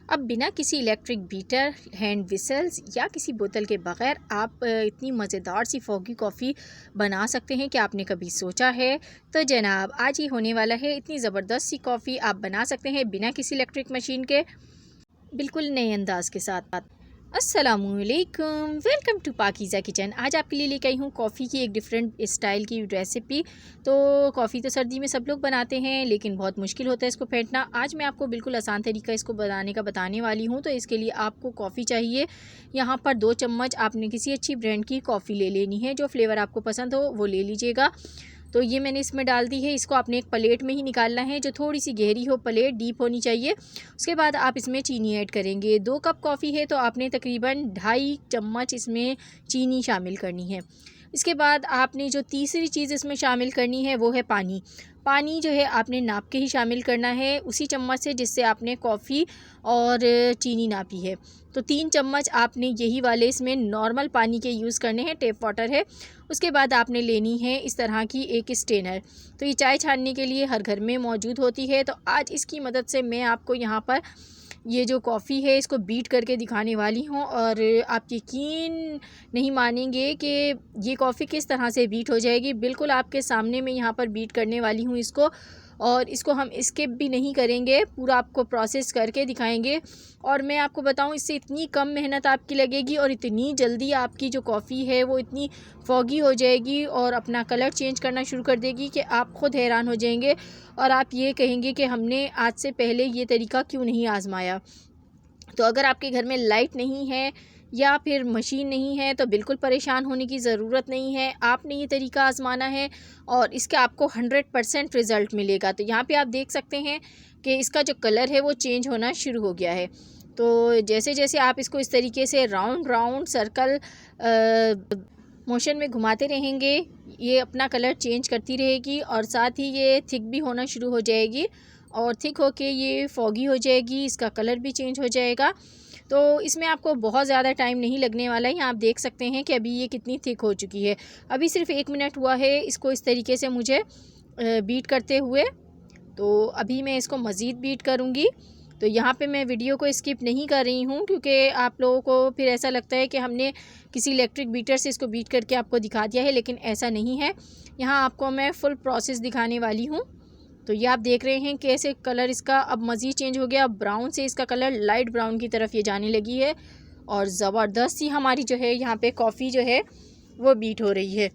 अब बिना किसी इलेक्ट्रिक बीटर, हैंड विसल्स या किसी बोतल के बगैर आप इतनी मज़ेदार सी फ़ोगी कॉफ़ी बना सकते हैं कि आपने कभी सोचा है? तो जनाब आज ही होने वाला है। इतनी ज़बरदस्त सी कॉफ़ी आप बना सकते हैं बिना किसी इलेक्ट्रिक मशीन के, बिल्कुल नए अंदाज के साथ। अस्सलामुअलैकुम, वेलकम टू पाकीज़ा किचन। आज आपके लिए लेकर आई हूँ कॉफ़ी की एक डिफरेंट स्टाइल की रेसिपी। तो कॉफ़ी तो सर्दी में सब लोग बनाते हैं, लेकिन बहुत मुश्किल होता है इसको फेंटना। आज मैं आपको बिल्कुल आसान तरीका इसको बनाने का बताने वाली हूँ। तो इसके लिए आपको कॉफ़ी चाहिए। यहाँ पर 2 चम्मच आपने किसी अच्छी ब्रांड की कॉफ़ी ले लेनी है। जो फ्लेवर आपको पसंद हो वो ले लीजिएगा। तो ये मैंने इसमें डाल दी है। इसको आपने एक प्लेट में ही निकालना है, जो थोड़ी सी गहरी हो, प्लेट डीप होनी चाहिए। उसके बाद आप इसमें चीनी ऐड करेंगे। 2 कप कॉफ़ी है तो आपने तकरीबन 2.5 चम्मच इसमें चीनी शामिल करनी है। इसके बाद आपने जो तीसरी चीज़ इसमें शामिल करनी है वो है पानी। पानी जो है आपने नाप के ही शामिल करना है, उसी चम्मच से जिससे आपने कॉफ़ी और चीनी नापी है। तो 3 चम्मच आपने यही वाले इसमें नॉर्मल पानी के यूज़ करने हैं, टेप वाटर है। उसके बाद आपने लेनी है इस तरह की एक स्ट्रेनर। तो ये चाय छानने के लिए हर घर में मौजूद होती है। तो आज इसकी मदद से मैं आपको यहाँ पर ये जो कॉफ़ी है इसको बीट करके दिखाने वाली हूँ, और आप यकीन नहीं मानेंगे कि ये कॉफ़ी किस तरह से बीट हो जाएगी। बिल्कुल आपके सामने मैं यहाँ पर बीट करने वाली हूँ इसको, और इसको हम स्किप भी नहीं करेंगे, पूरा आपको प्रोसेस करके दिखाएंगे। और मैं आपको बताऊँ, इससे इतनी कम मेहनत आपकी लगेगी और इतनी जल्दी आपकी जो कॉफ़ी है वो इतनी फॉगी हो जाएगी और अपना कलर चेंज करना शुरू कर देगी कि आप ख़ुद हैरान हो जाएंगे, और आप ये कहेंगे कि हमने आज से पहले ये तरीका क्यों नहीं आज़माया। तो अगर आपके घर में लाइट नहीं है या फिर मशीन नहीं है तो बिल्कुल परेशान होने की ज़रूरत नहीं है। आपने ये तरीका आज़माना है और इसका आपको 100% रिज़ल्ट मिलेगा। तो यहाँ पे आप देख सकते हैं कि इसका जो कलर है वो चेंज होना शुरू हो गया है। तो जैसे जैसे आप इसको इस तरीके से राउंड राउंड सर्कल मोशन में घुमाते रहेंगे, ये अपना कलर चेंज करती रहेगी, और साथ ही ये थिक भी होना शुरू हो जाएगी, और थिक होके ये फॉगी हो जाएगी, इसका कलर भी चेंज हो जाएगा। तो इसमें आपको बहुत ज़्यादा टाइम नहीं लगने वाला है। यहाँ आप देख सकते हैं कि अभी ये कितनी थिक हो चुकी है। अभी सिर्फ 1 मिनट हुआ है इसको इस तरीके से मुझे बीट करते हुए। तो अभी मैं इसको मज़ीद बीट करूँगी। तो यहाँ पे मैं वीडियो को स्किप नहीं कर रही हूँ, क्योंकि आप लोगों को फिर ऐसा लगता है कि हमने किसी इलेक्ट्रिक बीटर से इसको बीट करके आपको दिखा दिया है, लेकिन ऐसा नहीं है। यहाँ आपको मैं फ़ुल प्रोसेस दिखाने वाली हूँ। तो ये आप देख रहे हैं कैसे कलर इसका अब मज़ीद चेंज हो गया। ब्राउन से इसका कलर लाइट ब्राउन की तरफ ये जाने लगी है, और ज़बरदस्त सी हमारी जो है यहाँ पे कॉफ़ी जो है वो बीट हो रही है।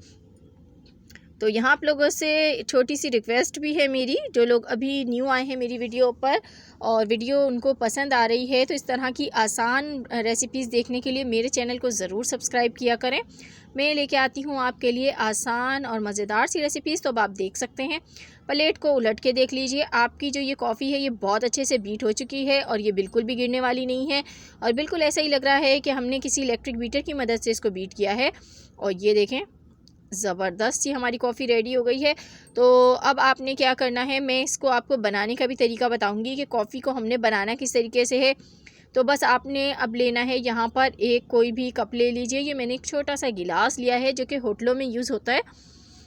तो यहाँ आप लोगों से छोटी सी रिक्वेस्ट भी है मेरी, जो लोग अभी न्यू आए हैं मेरी वीडियो पर और वीडियो उनको पसंद आ रही है, तो इस तरह की आसान रेसिपीज़ देखने के लिए मेरे चैनल को ज़रूर सब्सक्राइब किया करें। मैं लेके आती हूँ आपके लिए आसान और मज़ेदार सी रेसिपीज़। तो अब आप देख सकते हैं, प्लेट को उलट के देख लीजिए। आपकी जो ये कॉफ़ी है ये बहुत अच्छे से बीट हो चुकी है, और ये बिल्कुल भी गिरने वाली नहीं है, और बिल्कुल ऐसा ही लग रहा है कि हमने किसी इलेक्ट्रिक बीटर की मदद से इसको बीट किया है। और ये देखें, ज़बरदस्त सी हमारी कॉफ़ी रेडी हो गई है। तो अब आपने क्या करना है, मैं इसको आपको बनाने का भी तरीका बताऊंगी कि कॉफ़ी को हमने बनाना किस तरीके से है। तो बस आपने अब लेना है यहाँ पर एक कोई भी कप ले लीजिए। ये मैंने एक छोटा सा गिलास लिया है, जो कि होटलों में यूज़ होता है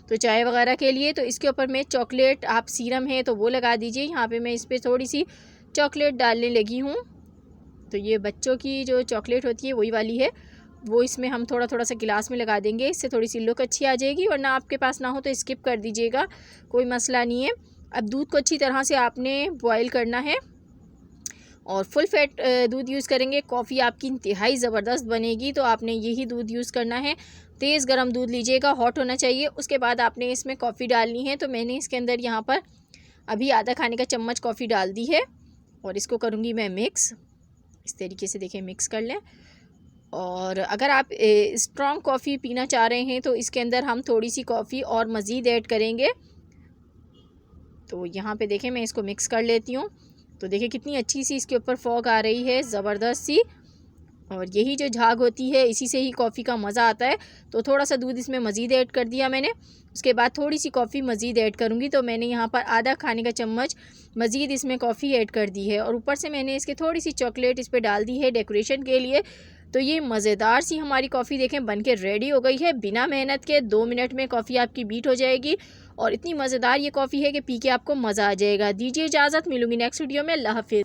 तो चाय वगैरह के लिए। तो इसके ऊपर मैं चॉकलेट, आप सीरम है तो वो लगा दीजिए। यहाँ पे मैं इस पर थोड़ी सी चॉकलेट डालने लगी हूँ। तो ये बच्चों की जो चॉकलेट होती है वही वाली है, वो इसमें हम थोड़ा थोड़ा सा गिलास में लगा देंगे। इससे थोड़ी सी लुक अच्छी आ जाएगी, वरना आपके पास ना हो तो स्किप कर दीजिएगा, कोई मसला नहीं है। अब दूध को अच्छी तरह से आपने बॉयल करना है, और फुल फैट दूध यूज़ करेंगे। कॉफ़ी आपकी इंतहाई ज़बरदस्त बनेगी, तो आपने यही दूध यूज़ करना है। तेज़ गर्म दूध लीजिएगा, हॉट होना चाहिए। उसके बाद आपने इसमें कॉफ़ी डालनी है। तो मैंने इसके अंदर यहाँ पर अभी आधा खाने का चम्मच कॉफ़ी डाल दी है, और इसको करूँगी मैं मिक्स। इस तरीके से देखें, मिक्स कर लें। और अगर आप स्ट्रॉन्ग कॉफ़ी पीना चाह रहे हैं तो इसके अंदर हम थोड़ी सी कॉफ़ी और मज़ीद ऐड करेंगे। तो यहाँ पे देखें, मैं इसको मिक्स कर लेती हूँ। तो देखिए कितनी अच्छी सी इसके ऊपर फॉग आ रही है, ज़बरदस्त सी। और यही जो झाग होती है, इसी से ही कॉफ़ी का मज़ा आता है। तो थोड़ा सा दूध इसमें मज़ीद ऐड कर दिया मैंने। उसके बाद थोड़ी सी कॉफ़ी मज़ीद ऐड करूँगी। तो मैंने यहाँ पर आधा खाने का चम्मच मज़ीद इसमें कॉफ़ी ऐड कर दी है, और ऊपर से मैंने इसके थोड़ी सी चॉकलेट इस पर डाल दी है डेकोरेशन के लिए। तो ये मज़ेदार सी हमारी कॉफ़ी देखें बन के रेडी हो गई है। बिना मेहनत के 2 मिनट में कॉफ़ी आपकी बीट हो जाएगी, और इतनी मज़ेदार ये कॉफ़ी है कि पी के आपको मज़ा आ जाएगा। दीजिए इजाज़त, मिलूँगी नेक्स्ट वीडियो में। अल्लाह हाफ़िज़।